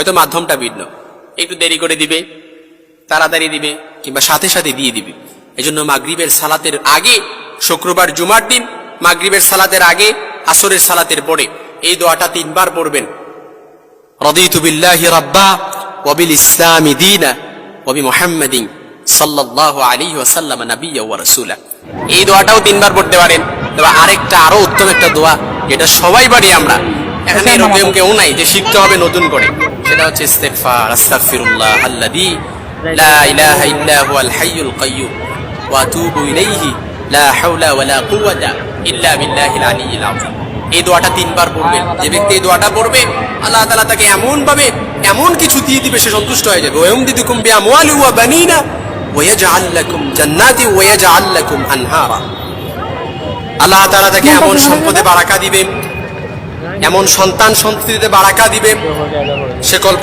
হয়তো মাধ্যমটা ভিন্ন, একটু দেরি করে দিবে, তাড়াতাড়ি দিবে, কিংবা সাথে সাথে দিয়ে দিবে। এজন্য মাগরিবের সালাতের আগে, শুক্রবার জুমার দিন মাগরিবের সালাতের আগে, আসরের সালাতের পরে এই দোয়াটা 3 বার পড়বেন। রাদিতু বিল্লাহি রাব্বা ওয়া বিল ইসলামি দীনা ওয়া বিমুহাম্মাদিন সাল্লাল্লাহু আলাইহি ওয়াসাল্লাম নাবিয়্যা ওয়া রাসূলা। এই দোয়াটাও 3 বার পড়তে পারেন। তবে আরেকটা আরো উত্তম একটা দোয়া, যেটা সবাই পারি আমরা, এখানে এরকম কেউ নাই যে শিখতে হবে নতুন করে, সেটা হচ্ছে ইস্তিগফার, আস্তাগফিরুল্লাহ আল্লাযী লা ইলাহা ইল্লা হুয়াল হাইয়ুল কাইয়্যুম ওয়া আতুবু ইলাইহি লা হাওলা ওয়ালা কুওয়াতা ইল্লা বিল্লাহিল আলিয়্যিল আযীম। এই দোয়াটা 3 বার পড়বেন। যে ব্যক্তি এই দোয়াটা পড়বে, আল্লাহ তাআলা তাকে এমন ভাবে এমন কিছু দিয়ে দিবে, সে সন্তুষ্ট হয়ে যাবে। ওয়ায়ুমদিদুকুম বিআমওয়ালি ওয়া বানিনা ওয়া ইয়াজআল লাকুম জান্নাতি ওয়া ইয়াজআল লাকুম আনহারা। আল্লাহ তাআলা তাকে এমন সম্পদে বারাকা দিবেন, এমন সন্তান সন্ততিতে বারাকা দিবেন, সে কল্পনা